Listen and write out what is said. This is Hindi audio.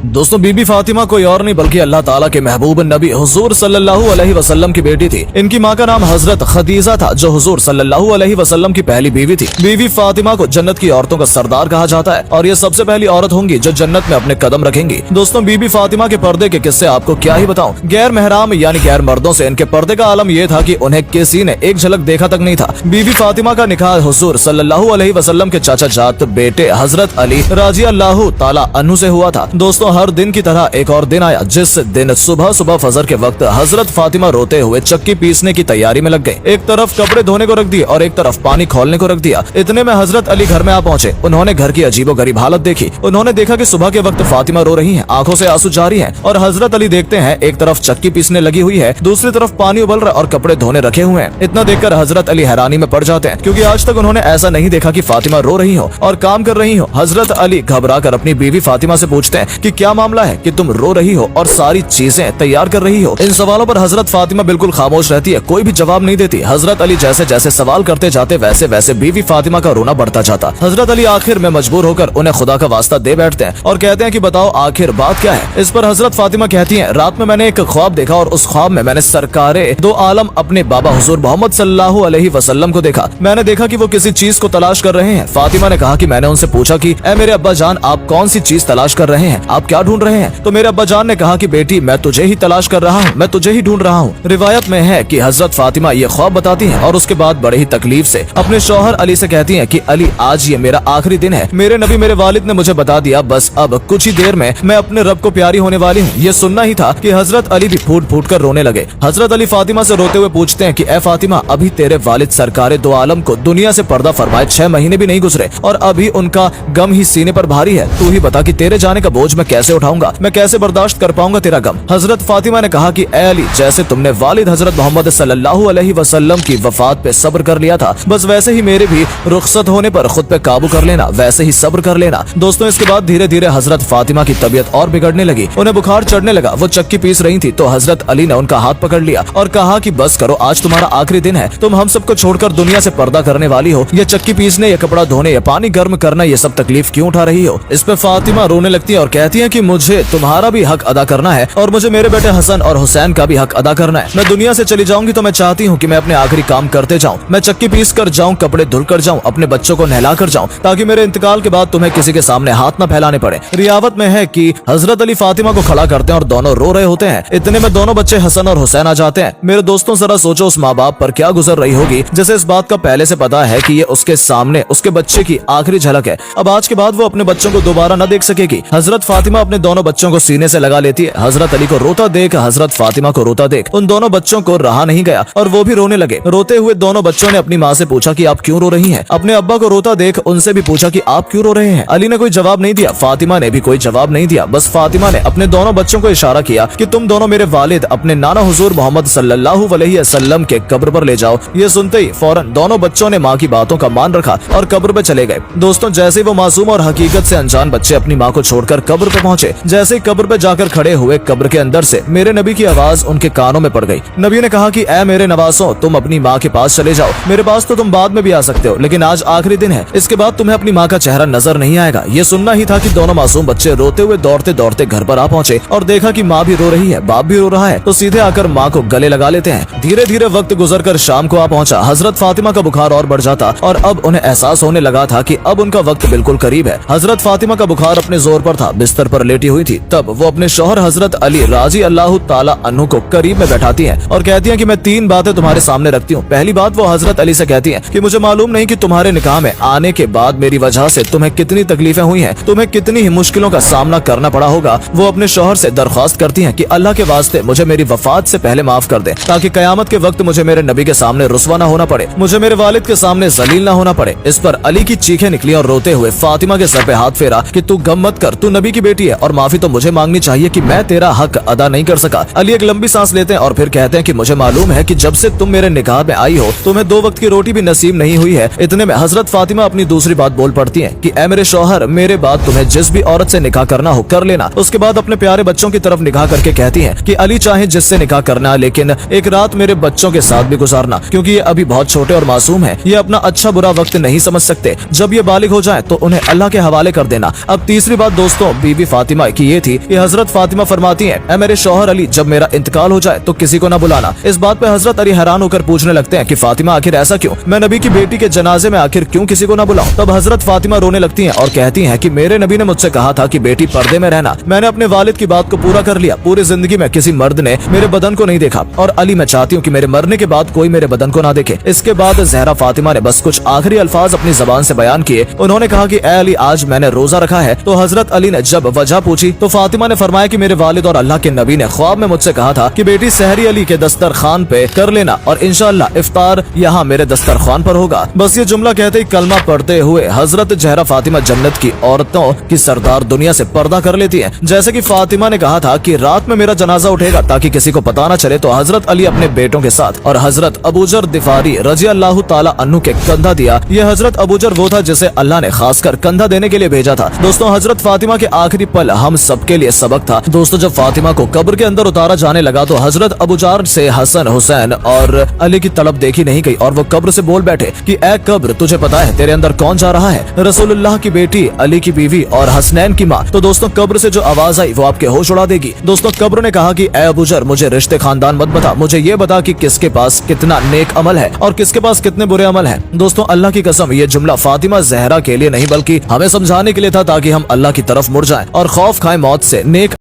दोस्तों बीबी फातिमा कोई और नहीं बल्कि अल्लाह ताला के महबूब नबी हुजूर सल्लल्लाहु अलैहि वसल्लम की बेटी थी। इनकी माँ का नाम हजरत खदीजा था जो हुजूर सल्लल्लाहु अलैहि वसल्लम की पहली बीवी थी। बीवी फातिमा को जन्नत की औरतों का सरदार कहा जाता है और ये सबसे पहली औरत होंगी जो जन्नत में अपने कदम रखेंगी। दोस्तों बीबी फातिमा के पर्दे के किस्से आपको क्या ही बताऊं। गैर महराम यानी गैर मर्दों से इनके पर्दे का आलम ये था कि उन्हें किसी ने एक झलक देखा तक नहीं था। बीबी फातिमा का निकाह हुजूर सल्लल्लाहु अलैहि वसल्लम के चाचा जात बेटे हजरत अली रजी अल्लाह ताला अन्हु से हुआ था। दोस्तों हर दिन की तरह एक और दिन आया जिस दिन सुबह सुबह फजर के वक्त हजरत फातिमा रोते हुए चक्की पीसने की तैयारी में लग गए। एक तरफ कपड़े धोने को रख दिए और एक तरफ पानी खोलने को रख दिया। इतने में हजरत अली घर में आ पहुंचे। उन्होंने घर की अजीबोगरीब हालत देखी। उन्होंने देखा कि सुबह के वक्त फातिमा रो रही हैं, आंखों से आंसू जारी हैं और हजरत अली देखते हैं एक तरफ चक्की पीसने लगी हुई है, दूसरी तरफ पानी उबल रहा और कपड़े धोने रखे हुए हैं। इतना देखकर हजरत अली हैरानी में पड़ जाते हैं क्योंकि आज तक उन्होंने ऐसा नहीं देखा कि फातिमा रो रही हो और काम कर रही हो। हजरत अली घबरा कर अपनी बीवी फातिमा से पूछते हैं कि क्या मामला है कि तुम रो रही हो और सारी चीजें तैयार कर रही हो। इन सवालों पर हजरत फातिमा बिल्कुल खामोश रहती है, कोई भी जवाब नहीं देती। हजरत अली जैसे जैसे सवाल करते जाते वैसे वैसे बीवी फातिमा का रोना बढ़ता जाता। हजरत अली आखिर में मजबूर होकर उन्हें खुदा का वास्ता दे बैठते हैं और कहते हैं कि बताओ आखिर बात क्या है। इस पर हजरत फातिमा कहती हैं रात में मैंने एक ख्वाब देखा और उस ख्वाब में मैंने सरकारे दो आलम अपने बाबा हुजूर मोहम्मद सल्लल्लाहु अलैहि वसल्लम को देखा। मैंने देखा कि वो किसी चीज को तलाश कर रहे हैं। फातिमा ने कहा कि मैंने उनसे पूछा कि ऐ मेरे अब्बा जान आप कौन सी चीज तलाश कर रहे हैं, आप क्या ढूंढ रहे हैं। तो मेरे अब्बा जान ने कहा कि बेटी मैं तुझे ही तलाश कर रहा हूँ, मैं तुझे ही ढूंढ रहा हूँ। रिवायत में है कि हजरत फातिमा ये ख्वाब बताती हैं और उसके बाद बड़े ही तकलीफ से अपने शौहर अली से कहती हैं कि अली आज ये मेरा आखिरी दिन है। मेरे नबी मेरे वालिद ने मुझे बता दिया बस अब कुछ ही देर में मैं अपने रब को प्यारी होने वाली हूँ। ये सुनना ही था कि हजरत अली भी फूट फूट कर रोने लगे। हजरत अली फातिमा से रोते हुए पूछते हैं कि ए फातिमा अभी तेरे वालिद सरकारे दो आलम को दुनिया से पर्दा फरमाए 6 महीने भी नहीं गुजरे और अभी उनका गम ही सीने पर भारी है। तू ही बता कि तेरे जाने का बोझ मैं कैसे उठाऊंगा, मैं कैसे बर्दाश्त कर पाऊंगा तेरा गम। हजरत फातिमा ने कहा कि ए अली जैसे तुमने वालिद हजरत मोहम्मद सल्लल्लाहु अलैहि वसल्लम की वफात पे सब्र कर लिया था बस वैसे ही मेरे भी रुखसत होने पर खुद पे काबू कर लेना, वैसे ही सब्र कर लेना। दोस्तों इसके बाद धीरे धीरे हजरत फातिमा की तबीयत और बिगड़ने लगी, उन्हें बुखार चढ़ने लगा। वो चक्की पीस रही थी तो हजरत अली ने उनका हाथ पकड़ लिया और कहा कि बस करो आज तुम्हारा आखिरी दिन है, तुम हम सबको छोड़कर दुनिया से पर्दा करने वाली हो। ये चक्की पीसने, ये कपड़ा धोने, ये पानी गर्म करना, ये सब तकलीफ क्यों उठा रही हो। इस पे फातिमा रोने लगती है और कहती है कि मुझे तुम्हारा भी हक अदा करना है और मुझे मेरे बेटे हसन और हुसैन का भी हक अदा करना है। मैं दुनिया से चली जाऊंगी तो मैं चाहती हूँ कि मैं अपने आखिरी काम करते जाऊँ, मैं चक्की पीस कर जाऊँ, कपड़े धुल कर जाऊँ, अपने बच्चों को नहला कर जाऊँ ताकि मेरे इंतकाल के बाद तुम्हें किसी के सामने हाथ न फैलाने पड़े। रियावत में है कि हजरत अली फातिमा को खड़ा करते हैं और दोनों रो रहे होते हैं। इतने में दोनों बच्चे हसन और हुसैन आ जाते हैं। मेरे दोस्तों जरा सोचो उस माँ बाप पर क्या गुजर रही होगी जैसे इस बात का पहले से पता है कि ये उसके सामने उसके बच्चे की आखिरी झलक है। अब आज के बाद वो अपने बच्चों को दोबारा न देख सकेगी। हजरत फातिमा अपने दोनों बच्चों को सीने से लगा लेती है। हजरत अली को रोता देख, हजरत फातिमा को रोता देख उन दोनों बच्चों को रहा नहीं गया और वो भी रोने लगे। रोते हुए दोनों बच्चों ने अपनी माँ से पूछा कि आप क्यों रो रही हैं। अपने अब्बा को रोता देख उनसे भी पूछा कि आप क्यों रो रहे हैं। अली ने कोई जवाब नहीं दिया, फातिमा ने भी कोई जवाब नहीं दिया। बस फातिमा ने अपने दोनों बच्चों को इशारा किया कि तुम दोनों मेरे वालिद अपने नाना हुजूर मोहम्मद सल्लल्लाहु अलैहि वसल्लम के कब्र पर ले जाओ। ये सुनते ही फौरन दोनों बच्चों ने माँ की बातों का मान रखा और कब्र पे चले गए। दोस्तों जैसे वो मासूम और हकीकत से अनजान बच्चे अपनी माँ को छोड़कर कब्र पे पहुंचे, जैसे ही कब्र पे जाकर खड़े हुए कब्र के अंदर से मेरे नबी की आवाज उनके कानों में पड़ गई। नबी ने कहा कि ऐ मेरे नवासों तुम अपनी माँ के पास चले जाओ, मेरे पास तो तुम बाद में भी आ सकते हो लेकिन आज आखिरी दिन है, इसके बाद तुम्हें अपनी माँ का चेहरा नजर नहीं आएगा। ये सुनना ही था कि दोनों मासूम बच्चे रोते हुए दौड़ते दौड़ते घर पर आ पहुंचे और देखा कि माँ भी रो रही है, बाप भी रो रहा है तो सीधे आकर माँ को गले लगा लेते हैं। धीरे धीरे वक्त गुजरकर शाम को आ पहुंचा। हजरत फातिमा का बुखार और बढ़ जाता और अब उन्हें एहसास होने लगा था कि अब उनका वक्त बिल्कुल करीब है। हजरत फातिमा का बुखार अपने जोर पर था, बिस्तर पर लेटी हुई थी। तब वो अपने शौहर हजरत अली राजी अल्लाह ताला अन्हु को करीब में बैठाती हैं और कहती हैं कि मैं 3 बातें तुम्हारे सामने रखती हूँ। पहली बात वो हजरत अली से कहती हैं कि मुझे मालूम नहीं कि तुम्हारे निकाह में आने के बाद मेरी वजह से तुम्हें कितनी तकलीफें हुई हैं, तुम्हें कितनी ही मुश्किलों का सामना करना पड़ा होगा। वो अपने शौहर से दरख्वास्त करती हैं कि अल्लाह के वास्ते मुझे मेरी वफात से पहले माफ कर दे ताकि कयामत के वक्त मुझे मेरे नबी के सामने रुस्वा न होना पड़े, मुझे मेरे वालिद के सामने जलील न होना पड़े। इस पर अली की चीखें निकली और रोते हुए फातिमा के सर पे हाथ फेरा कि तू गम मत कर, तू नबी की बेटी है और माफी तो मुझे मांगनी चाहिए कि मैं तेरा हक अदा नहीं कर सका। अली एक लंबी सांस लेते हैं और फिर कहते हैं कि मुझे मालूम है कि जब से तुम मेरे निकाह में आई हो तुम्हें 2 वक्त की रोटी भी नसीब नहीं हुई है। इतने में हजरत फातिमा अपनी दूसरी बात बोल पड़ती है कि ऐ मेरे शौहर मेरे बाद तुम्हें जिस भी औरत से निकाह करना हो कर लेना। उसके बाद अपने प्यारे बच्चों की तरफ निगाह करके कहती है कि अली चाहे जिससे निकाह करना लेकिन एक रात मेरे बच्चों के साथ भी गुजारना क्योंकि ये अभी बहुत छोटे और मासूम हैं, ये अपना अच्छा बुरा वक्त नहीं समझ सकते। जब ये बालिग हो जाए तो उन्हें अल्लाह के हवाले कर देना। अब तीसरी बात दोस्तों बीबी फातिमा की ये थी कि हजरत फातिमा फरमाती हैं, ऐ मेरे शौहर अली, जब मेरा इंतकाल हो जाए तो किसी को न बुलाना। इस बात पे हजरत अली हैरान होकर पूछने लगते हैं कि फातिमा आखिर ऐसा क्यों, मैं नबी की बेटी के जनाजे में आखिर क्यों किसी को न बुलाऊं। तब हजरत फातिमा रोने लगती हैं और कहती हैं कि मेरे नबी ने मुझसे कहा था कि बेटी पर्दे में रहना, मैंने अपने वालिद की बात को पूरा कर लिया, पूरी जिंदगी में किसी मर्द ने मेरे बदन को नहीं देखा, और अली मैं चाहती हूँ कि मेरे मरने के बाद कोई मेरे बदन को ना देखे। इसके बाद जहरा फातिमा ने बस कुछ आखिरी अल्फाज अपनी जबान से बयान किए। उन्होंने कहा कि ऐ अली, आज मैंने रोजा रखा है। तो हजरत अली ने जब वजह पूछी तो फातिमा ने फरमाया कि मेरे वालिद और अल्लाह के नबी ने ख्वाब में मुझसे कहा था कि बेटी सहरी अली के दस्तरखान पे कर लेना, और इंशाअल्लाह इफ्तार यहाँ मेरे दस्तरखान पर होगा। बस ये जुमला कहते ही कलमा पढ़ते हुए हजरत जहरा फातिमा जन्नत की औरतों की सरदार दुनिया से पर्दा कर लेती है। जैसे कि फातिमा ने कहा था कि रात में मेरा जनाजा उठेगा ताकि किसी को पता न चले, तो हजरत अली अपने बेटों के साथ और हजरत अबूजर दिफारी रजी अल्लाह ताला अन्हु के कंधा दिया। ये हजरत अबूजर वो था जिसे अल्लाह ने खासकर कंधा देने के लिए भेजा था। दोस्तों, हजरत फातिमा के आखिरी पल हम सबके लिए सबक था। दोस्तों, जब फातिमा को कब्र के अंदर उतारा जाने लगा तो हजरत अबूजार से हसन, हुसैन और अली की तलब देखी नहीं गई और वो कब्र से बोल बैठे कि ए कब्र, तुझे पता है तेरे अंदर कौन जा रहा है? रसूलुल्लाह की बेटी, अली की बीवी और हसनैन की माँ। तो दोस्तों, कब्र से जो आवाज आई वो आपके होश उड़ा देगी। दोस्तों, कब्र ने कहा कि ए अबूजर, मुझे रिश्ते खानदान मत बता, मुझे ये बता कि किसके पास कितना नेक अमल है और किसके पास कितने बुरे अमल हैं। दोस्तों, अल्लाह की कसम, ये जुमला फातिमा जहरा के लिए नहीं बल्कि हमें समझाने के लिए था ताकि हम अल्लाह की तरफ मुड़ जाएं और खौफ खाएं मौत से। नेक